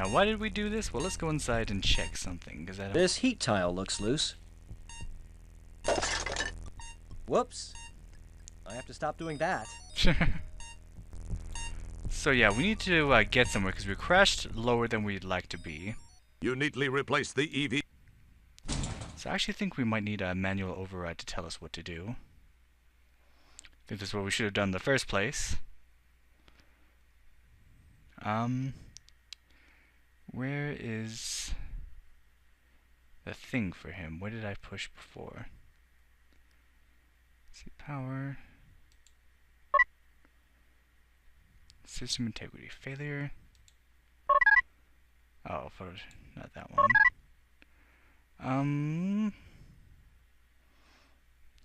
Now, why did we do this? Well, let's go inside and check something, because I don't... This heat tile looks loose. Whoops. I have to stop doing that. So yeah, we need to get somewhere, because we crashed lower than we'd like to be. You neatly replaced the EV. So I actually think we might need a manual override to tell us what to do. I think that's what we should have done in the first place. Where is the thing for him? Where did I push before? Let's see, power. System integrity failure. Oh, for not that one.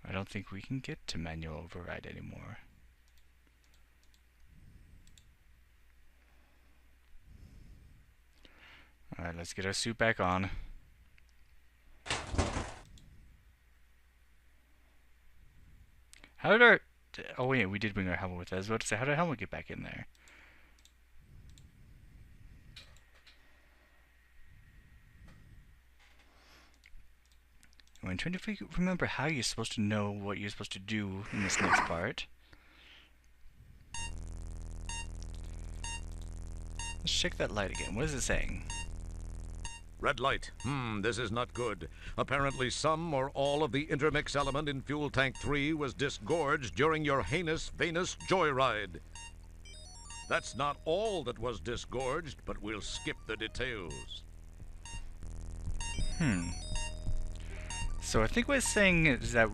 I don't think we can get to manual override anymore. Alright, let's get our suit back on. How did our... Oh wait, we did bring our helmet with us. I was about to say, how did our helmet get back in there? I'm trying to remember how you're supposed to know what you're supposed to do in this next part. Let's check that light again. What is it saying? Red light. This is not good. Apparently some or all of the intermix element in fuel tank 3 was disgorged during your heinous Venus joyride. That's not all that was disgorged, but we'll skip the details. So I think what it's saying is that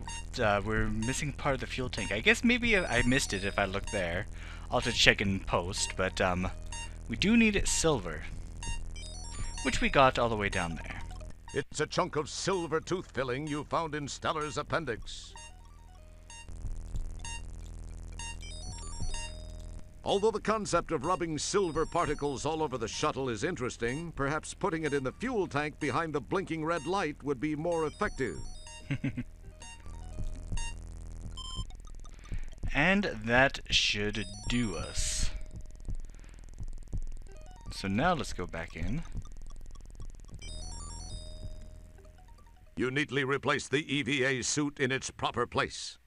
we're missing part of the fuel tank. I guess maybe I missed it if I look there. I'll have to check in post, but we do need silver, which we got all the way down there. It's a chunk of silver tooth filling you found in Stellar's appendix. Although the concept of rubbing silver particles all over the shuttle is interesting, perhaps putting it in the fuel tank behind the blinking red light would be more effective. And that should do us. So now let's go back in. You neatly replaced the EVA suit in its proper place.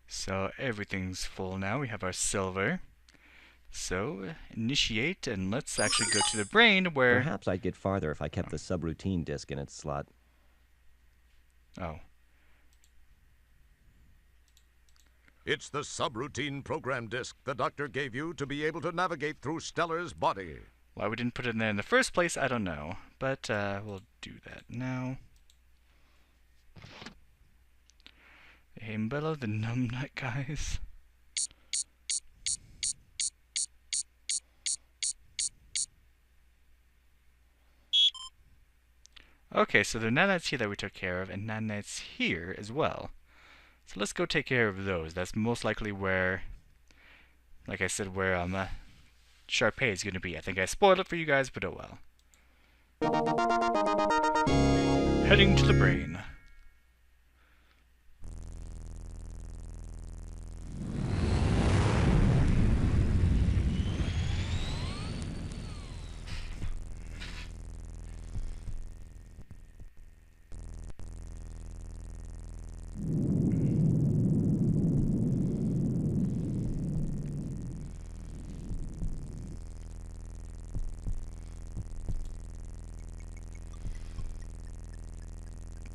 So everything's full now. We have our silver. So initiate, and let's actually go to the brain where... Perhaps I'd get farther if I kept the subroutine disk in its slot. Oh. It's the subroutine program disk the doctor gave you to be able to navigate through Stellar's body. Why we didn't put it in there in the first place, I don't know. But we'll do that now. Hey, Mbello, the numbnut guys. Okay, so the nanites here that we took care of, and nanites here as well. So let's go take care of those. That's most likely where, like I said, where Sharpei is going to be. I think I spoiled it for you guys, but oh well. Heading to the brain.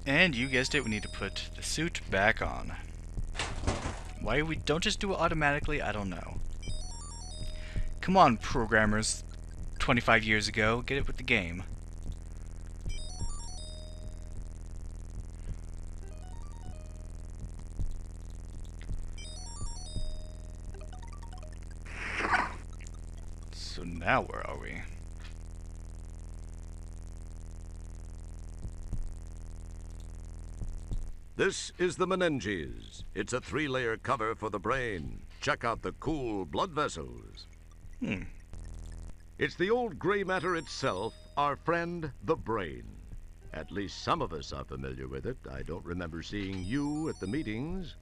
And you guessed it, we need to put the suit back on. Why we don't just do it automatically, I don't know. Come on, programmers. 25 years ago, get it with the game. So now where are we? This is the meninges. It's a 3-layer cover for the brain. Check out the cool blood vessels. It's the old gray matter itself, our friend, the brain. At least some of us are familiar with it. I don't remember seeing you at the meetings.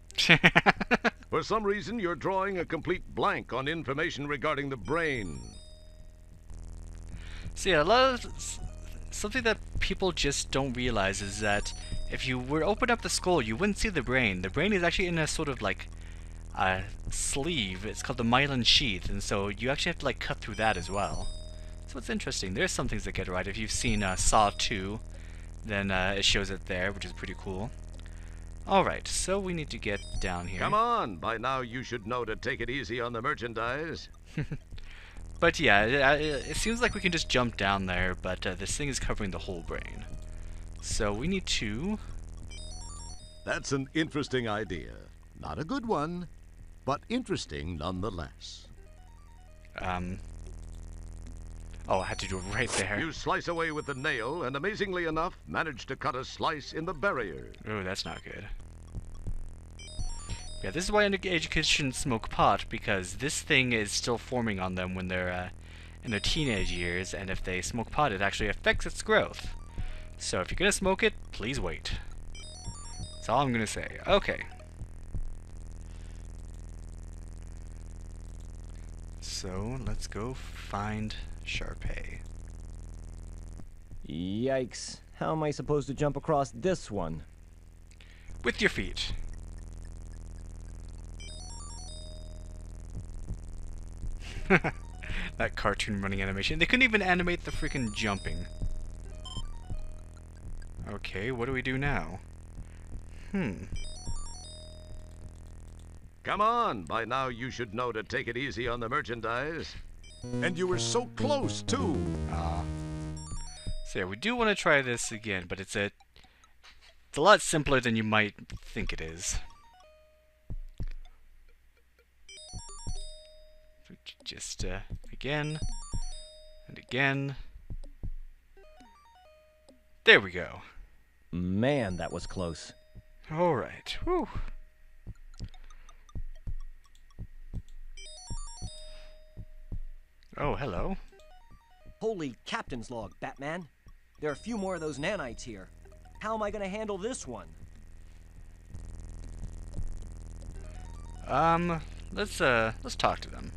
For some reason, you're drawing a complete blank on information regarding the brain. So yeah, a lot of something that people just don't realize is that if you were to open up the skull, you wouldn't see the brain. The brain is actually in a sort of like a sleeve. It's called the myelin sheath, and so you actually have to like cut through that as well. So it's interesting. There's some things that get right. If you've seen Saw 2, then it shows it there, which is pretty cool. Alright, so we need to get down here. Come on! By now you should know to take it easy on the merchandise. But yeah, it seems like we can just jump down there, but this thing is covering the whole brain. So we need to... That's an interesting idea. Not a good one, but interesting nonetheless. Oh, I had to do it right there. You slice away with the nail, and amazingly enough, manage to cut a slice in the barrier. Oh, that's not good. Yeah, this is why underage kids shouldn't smoke pot, because this thing is still forming on them when they're in their teenage years, and if they smoke pot, it actually affects its growth. So if you're gonna smoke it, please wait. That's all I'm gonna say. Okay. So, let's go find Sharpei. Yikes. How am I supposed to jump across this one? With your feet. That cartoon running animation. They couldn't even animate the freaking jumping. Okay, what do we do now? Come on! By now you should know to take it easy on the merchandise. And you were so close, too! So yeah, we do want to try this again, but it's a lot simpler than you might think it is. So just again and again. There we go. Man, that was close. All right. Whew. Oh, hello. Holy captain's log, Batman. There are a few more of those nanites here. How am I gonna handle this one? Let's talk to them.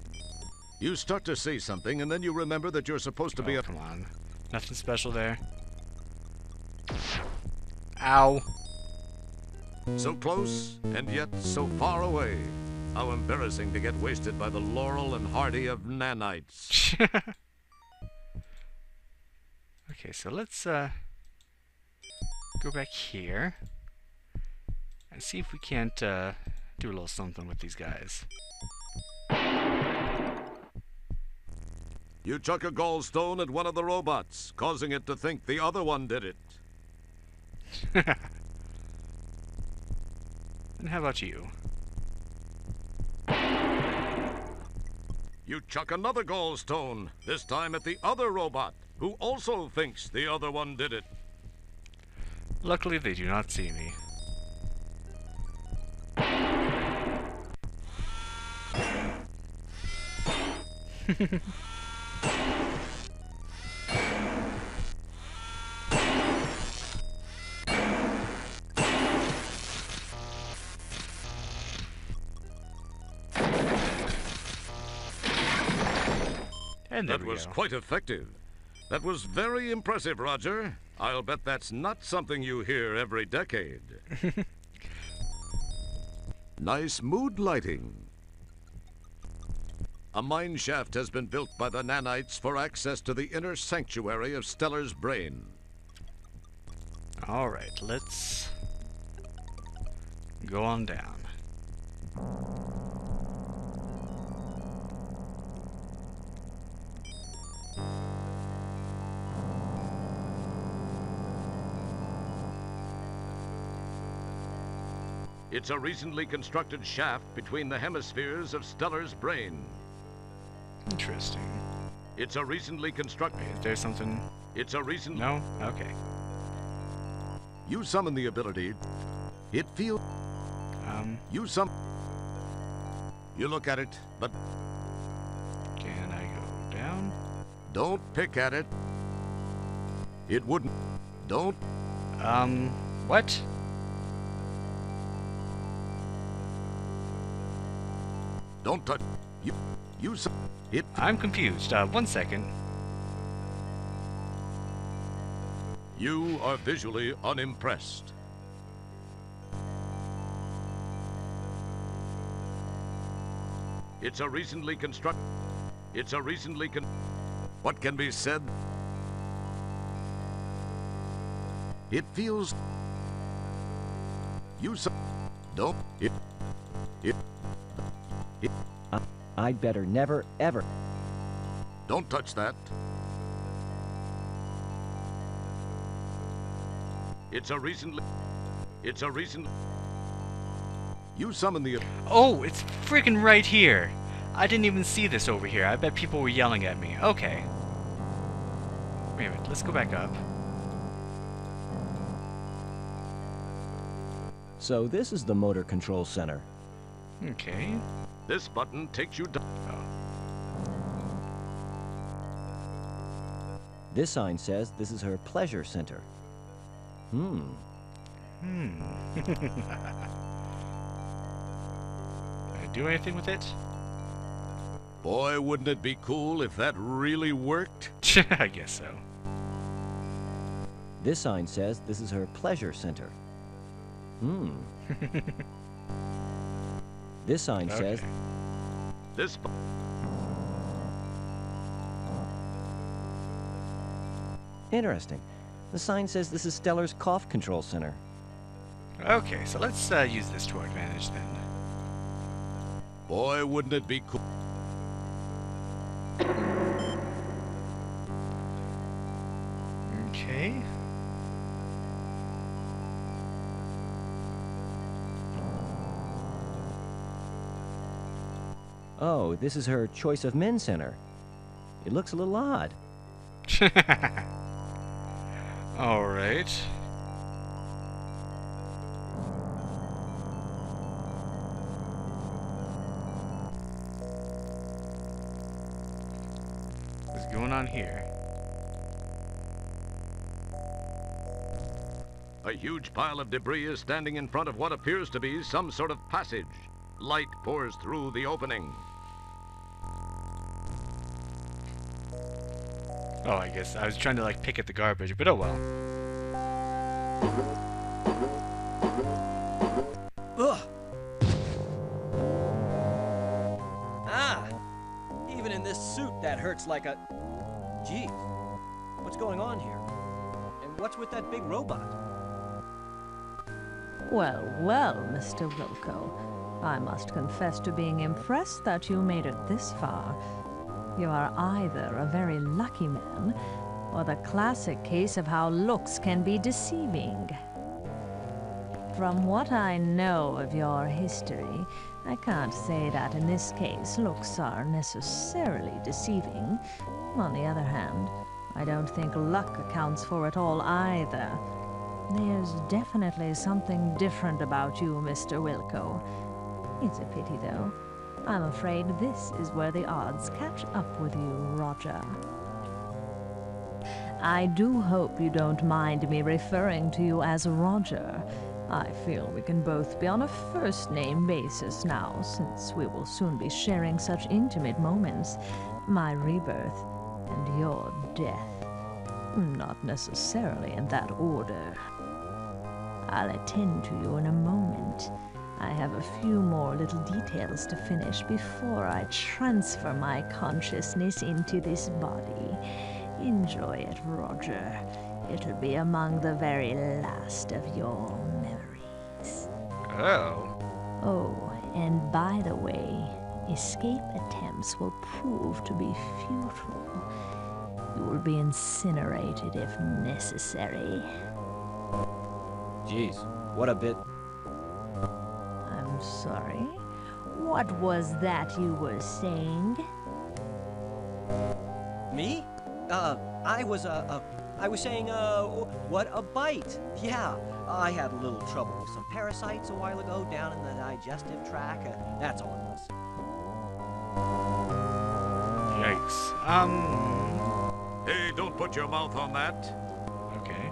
You start to say something, and then you remember that you're supposed to be Oh, a... come on. Nothing special there. Ow. So close, and yet so far away. How embarrassing to get wasted by the Laurel and Hardy of nanites. Okay, so let's go back here and see if we can't do a little something with these guys. You chuck a gallstone at one of the robots, causing it to think the other one did it. And how about you? You chuck another gallstone, this time at the other robot, who also thinks the other one did it. Luckily, they do not see me. And there That we was go. quite effective. That was very impressive, Roger. I'll bet that's not something you hear every decade. Nice mood lighting. A mine shaft has been built by the nanites for access to the inner sanctuary of Stellar's brain. Alright, let's go on down. It's a recently constructed shaft between the hemispheres of Stellar's brain. Interesting. It's a recently constructed... Wait, is there something? It's a recent... No? Okay. You summon the ability. It feels... You look at it, but... Can I go down? Don't pick at it. It wouldn't... Don't. What? Don't touch. You. It. I'm confused. 1 second. You are visually unimpressed. It's a recently constructed. What can be said? It feels. Don't. It. I'd better never, ever. Don't touch that. It's a recent. You summon the. Oh, it's freaking right here. I didn't even see this over here. I bet people were yelling at me. Okay. Wait a minute. Let's go back up. So this is the motor control center. Okay. This button takes you down. This sign says this is her pleasure center. Can I do anything with it? Boy, wouldn't it be cool if that really worked? I guess so. This sign says this is her pleasure center. This sign says This. interesting. The sign says this is Stellar's cough control center. Okay, so let's use this to our advantage then. Boy, wouldn't it be cool? Okay. Oh, this is her choice of men center. It looks a little odd. Alright. What's going on here? A huge pile of debris is standing in front of what appears to be some sort of passage. Light pours through the opening. Oh, I guess I was trying to like pick at the garbage, but oh well. Ugh! Ah! Even in this suit, that hurts like a... Geez. What's going on here? And what's with that big robot? Well, well, Mr. Wilco. I must confess to being impressed that you made it this far. You are either a very lucky man, or the classic case of how looks can be deceiving. From what I know of your history, I can't say that in this case looks are necessarily deceiving. On the other hand, I don't think luck accounts for it all either. There's definitely something different about you, Mr. Wilco. It's a pity, though. I'm afraid this is where the odds catch up with you, Roger. I do hope you don't mind me referring to you as Roger. I feel we can both be on a first-name basis now, since we will soon be sharing such intimate moments. My rebirth and your death. Not necessarily in that order. I'll attend to you in a moment. I have a few more little details to finish before I transfer my consciousness into this body. Enjoy it, Roger. It'll be among the very last of your memories. Oh. Oh, and by the way, escape attempts will prove to be futile. You will be incinerated if necessary. Jeez, what a bit... I'm sorry. What was that you were saying? Me? I was saying, what a bite. Yeah, I had a little trouble with some parasites a while ago down in the digestive tract. That's all it was. Yikes. Hey, don't put your mouth on that. Okay.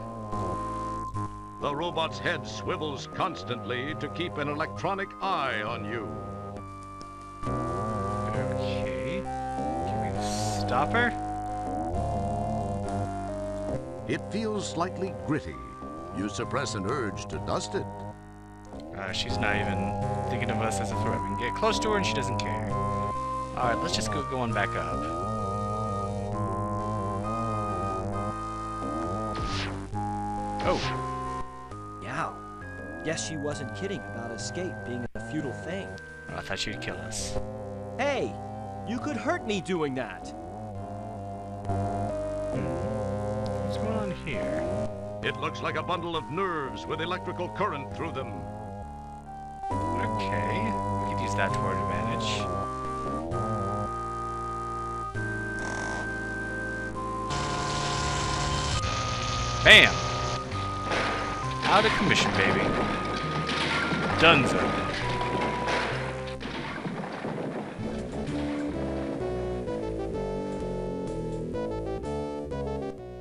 The robot's head swivels constantly to keep an electronic eye on you. Okay. Can we stop her? It feels slightly gritty. You suppress an urge to dust it. She's not even thinking of us as a threat. We can get close to her and she doesn't care. Alright, let's just go on back up. Oh. Yeah. Guess she wasn't kidding about escape being a futile thing. I thought she'd kill us. Hey, you could hurt me doing that. What's going on here? It looks like a bundle of nerves with electrical current through them. Okay. We could use that to our advantage. Bam! Out of commission, baby. Dunzo.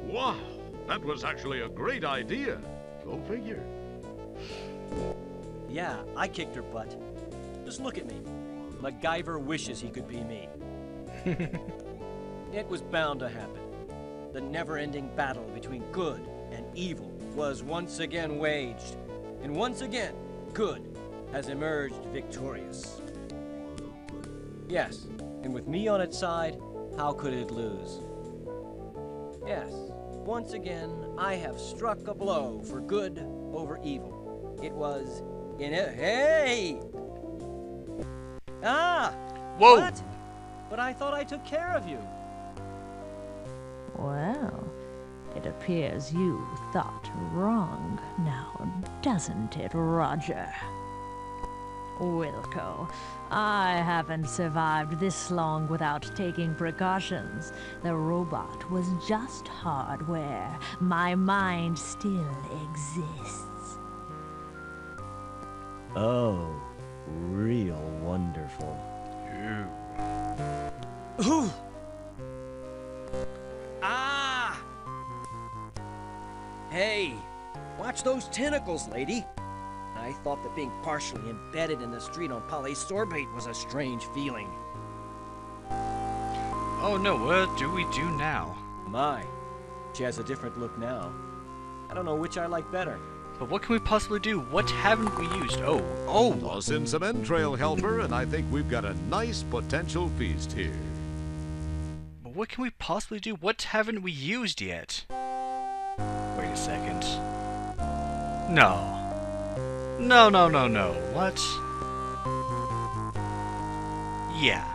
Wow, that was actually a great idea. Go figure. Yeah, I kicked her butt. Just look at me. MacGyver wishes he could be me. It was bound to happen. The never-ending battle between good and evil was once again waged. And once again, good has emerged victorious. Yes, and with me on its side, how could it lose? Yes, once again, I have struck a blow for good over evil. It was in a... Hey! Ah! Whoa! What? But I thought I took care of you. Well, it appears you thought wrong now, doesn't it, Roger? Wilco, I haven't survived this long without taking precautions. The robot was just hardware. My mind still exists. Oh, real wonderful. Ew. Ooh! Ah! Hey, watch those tentacles, lady. I thought that being partially embedded in the street on polysorbate was a strange feeling. Oh no, what do we do now? My, she has a different look now. I don't know which I like better. But what can we possibly do? What haven't we used? Oh! Toss in some entrail, helper, and I think we've got a nice potential feast here. But what can we possibly do? What haven't we used yet? Wait a second. No. No. What? Yeah.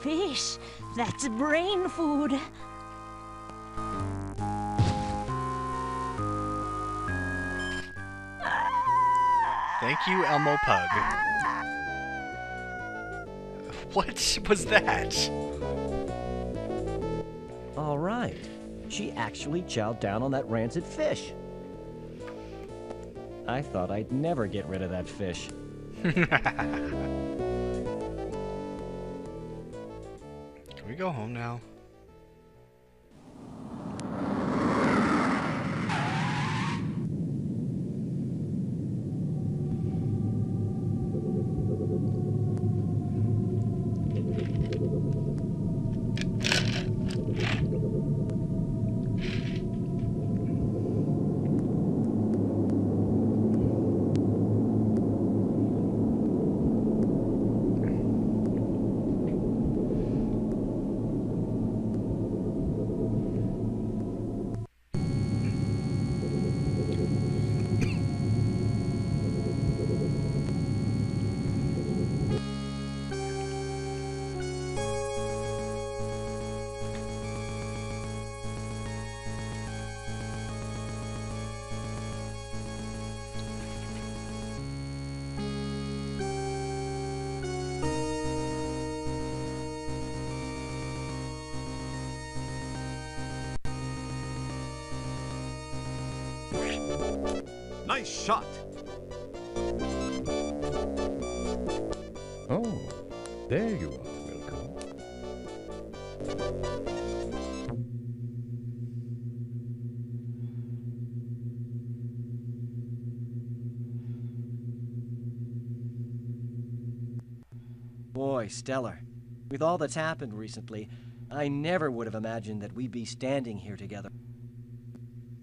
Fish, that's brain food. Thank you, Elmo Pug. What was that? All right. She actually chowed down on that rancid fish. I thought I'd never get rid of that fish. Can we go home now? Nice shot. Oh, there you are, Wilco. Boy, Stellar. With all that's happened recently, I never would have imagined that we'd be standing here together.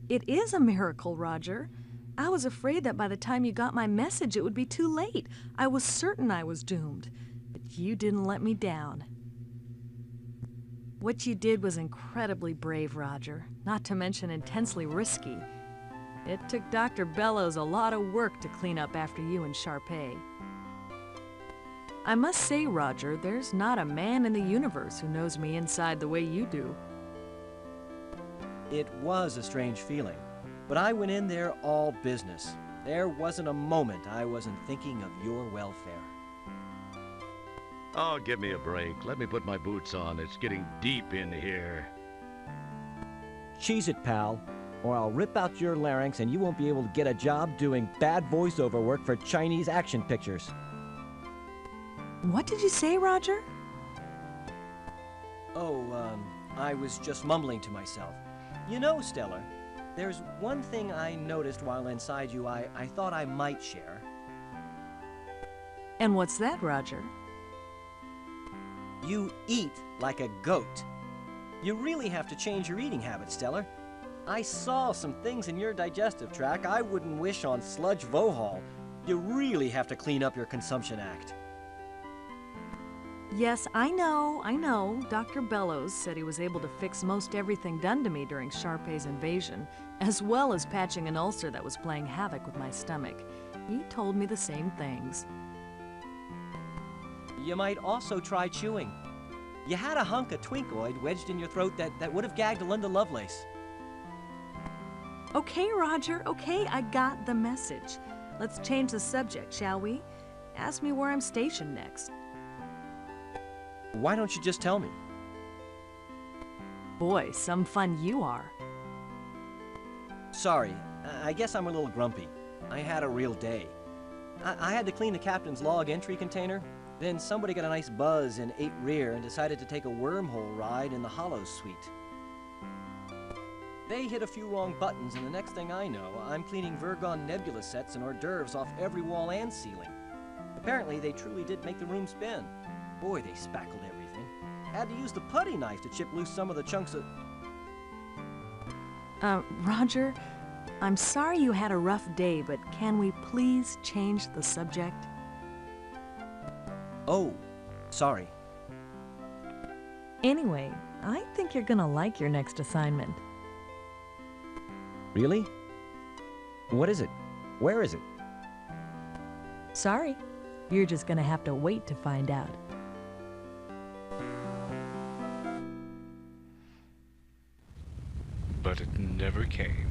It is a miracle, Roger. I was afraid that by the time you got my message, it would be too late. I was certain I was doomed. But you didn't let me down. What you did was incredibly brave, Roger, not to mention intensely risky. It took Dr. Bellows a lot of work to clean up after you and Sharpei. I must say, Roger, there's not a man in the universe who knows me inside the way you do. It was a strange feeling, but I went in there all business. There wasn't a moment I wasn't thinking of your welfare. Oh, give me a break. Let me put my boots on. It's getting deep in here. Cheese it, pal, or I'll rip out your larynx and you won't be able to get a job doing bad voiceover work for Chinese action pictures. What did you say, Roger? Oh, I was just mumbling to myself. You know, Stellar, there's one thing I noticed while inside you I thought I might share. And what's that, Roger? You eat like a goat. You really have to change your eating habits, Stellar. I saw some things in your digestive tract I wouldn't wish on Sludge Vohall. You really have to clean up your consumption act. Yes, I know. Dr. Bellows said he was able to fix most everything done to me during Sharpei's invasion, as well as patching an ulcer that was playing havoc with my stomach. He told me the same things. You might also try chewing. You had a hunk of Twinkoid wedged in your throat that would have gagged Linda Lovelace. Okay, Roger, okay, I got the message. Let's change the subject, shall we? Ask me where I'm stationed next. Why don't you just tell me? Boy, some fun you are. Sorry, I guess I'm a little grumpy. I had a real day. I had to clean the captain's log entry container. Then somebody got a nice buzz in 8 rear and decided to take a wormhole ride in the Hollows suite. They hit a few wrong buttons, and the next thing I know, I'm cleaning Virgon Nebula sets and hors d'oeuvres off every wall and ceiling. Apparently, they truly did make the room spin. Boy, they spackled everything. Had to use the putty knife to chip loose some of the chunks of... Roger, I'm sorry you had a rough day, but can we please change the subject? Oh, sorry. Anyway, I think you're gonna like your next assignment. Really? What is it? Where is it? Sorry, you're just gonna have to wait to find out. But it never came.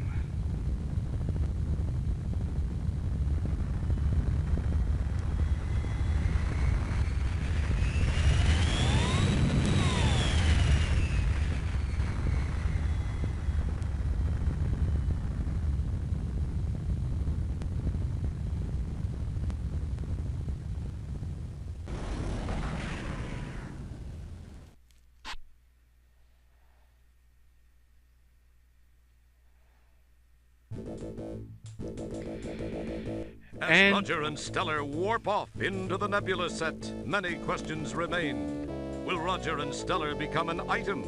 As Roger and Stellar warp off into the Nebula set, many questions remain. Will Roger and Stellar become an item?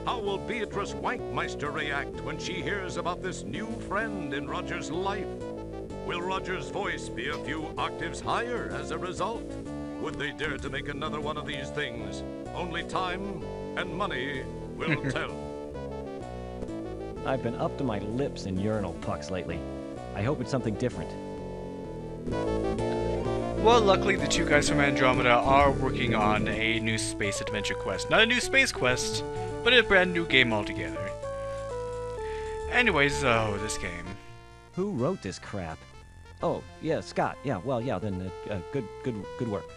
How will Beatrice Wankmeister react when she hears about this new friend in Roger's life? Will Roger's voice be a few octaves higher as a result? Would they dare to make another one of these things? Only time and money will tell. I've been up to my lips in urinal pucks lately. I hope it's something different. Well, luckily the two guys from Andromeda are working on a new space adventure quest. Not a new space quest, but a brand new game altogether. Anyways, this game. Who wrote this crap? Oh, yeah, Scott. Yeah, well, yeah, then good work.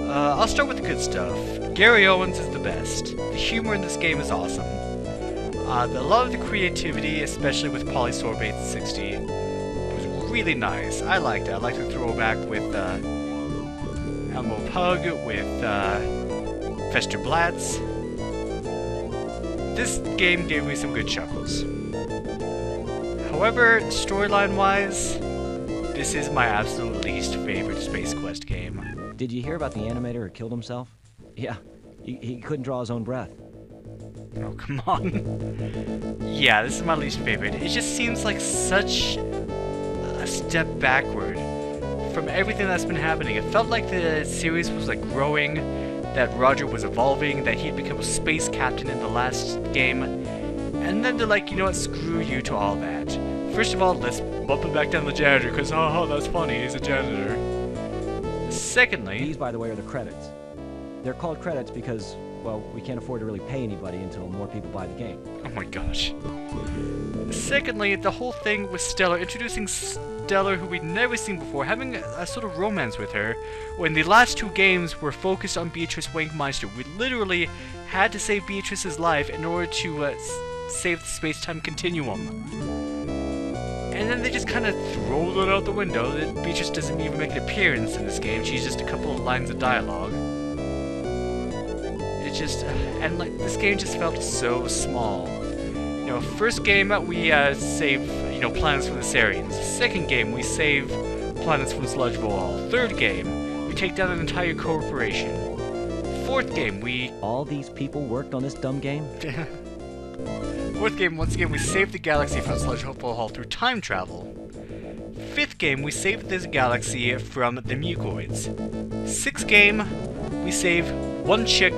I'll start with the good stuff. Gary Owens is the best. The humor in this game is awesome. The love of the creativity, especially with Polysorbate 60, was really nice. I liked it. I liked the throwback with Elmo Pug, with Fester Blatz. This game gave me some good chuckles. However, storyline-wise, this is my absolute least favorite Space Quest game. Did you hear about the animator who killed himself? Yeah, he couldn't draw his own breath. Oh, come on. Yeah, this is my least favorite. It just seems like such a step backward from everything that's been happening. It felt like the series was like growing, that Roger was evolving, that he'd become a space captain in the last game, and then they're like, you know what, screw you to all that. First of all, let's bump it back down the janitor, because oh, that's funny, he's a janitor. Secondly... These, by the way, are the credits. They're called credits because, well, we can't afford to really pay anybody until more people buy the game. Oh my gosh. Secondly, the whole thing with Stellar, introducing Stellar, who we'd never seen before, having a sort of romance with her, when the last two games were focused on Beatrice Wankmeister. We literally had to save Beatrice's life in order to save the space-time continuum. And then they just kind of throw that out the window. That Beatrice doesn't even make an appearance in this game. She's just a couple of lines of dialogue. It just... and like, this game just felt so small. You know, first game, we save, you know, planets from the Sarians. Second game, we save planets from Sludge Bowl. Third game, we take down an entire corporation. Fourth game, we... All these people worked on this dumb game? Fourth game, once again, we saved the galaxy from Sludge Bowl through time travel. Fifth game, we saved this galaxy from the mucoids. Sixth game, we save one chick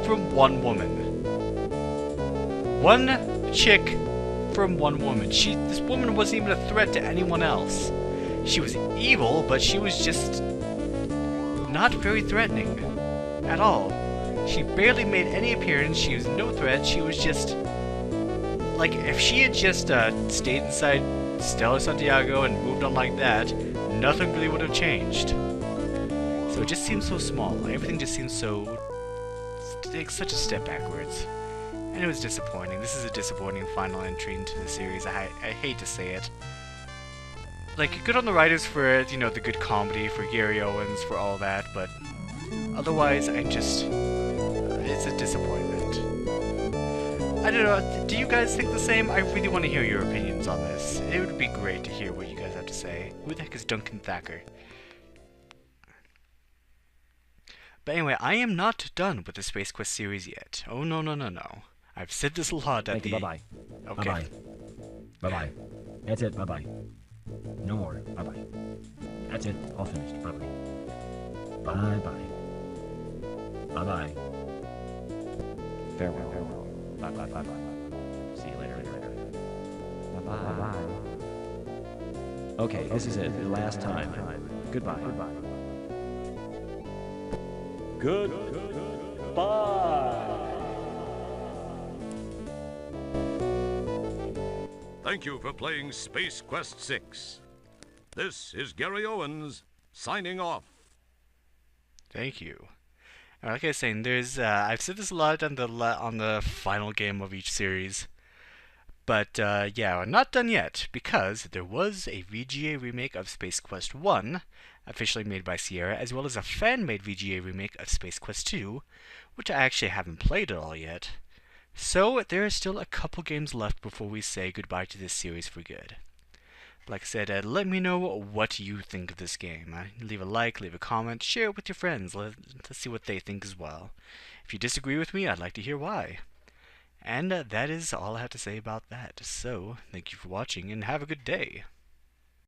from one woman. One chick from one woman. This woman wasn't even a threat to anyone else. She was evil, but she was just not very threatening at all. She barely made any appearance. She was no threat. She was just like, if she had just stayed inside Stella Santiago and moved on like that, nothing really would have changed. So it just seems so small. Everything just seems so... such a step backwards. And it was disappointing. This is a disappointing final entry into the series. I hate to say it. Like, good on the writers for, you know, the good comedy, for Gary Owens, for all that, but otherwise, I just... it's a disappointment. I don't know, do you guys think the same? I really want to hear your opinions on this. It would be great to hear what you guys have to say. Who the heck is Duncan Thacker? But anyway, I am not done with the Space Quest series yet. Oh, no, no, no, no. I've said this a lot at Thank you, bye-bye. Okay. Bye-bye. Bye-bye. That's it, bye-bye. No more, bye-bye. That's it, all finished, bye-bye. Bye-bye. Bye-bye. Farewell. Bye-bye, bye-bye. See you later. Bye-bye. Okay, this is it, the last time. Goodbye. Thank you for playing Space Quest 6. This is Gary Owens, signing off. Thank you. Like I was saying, there's I've said this a lot on the final game of each series, but yeah, we're not done yet because there was a VGA remake of Space Quest 1, officially made by Sierra, as well as a fan-made VGA remake of Space Quest 2, which I actually haven't played at all yet. So there are still a couple games left before we say goodbye to this series for good. Like I said, let me know what you think of this game. Leave a like, leave a comment, share it with your friends. Let's see what they think as well. If you disagree with me, I'd like to hear why. And that is all I have to say about that. So, thank you for watching and have a good day.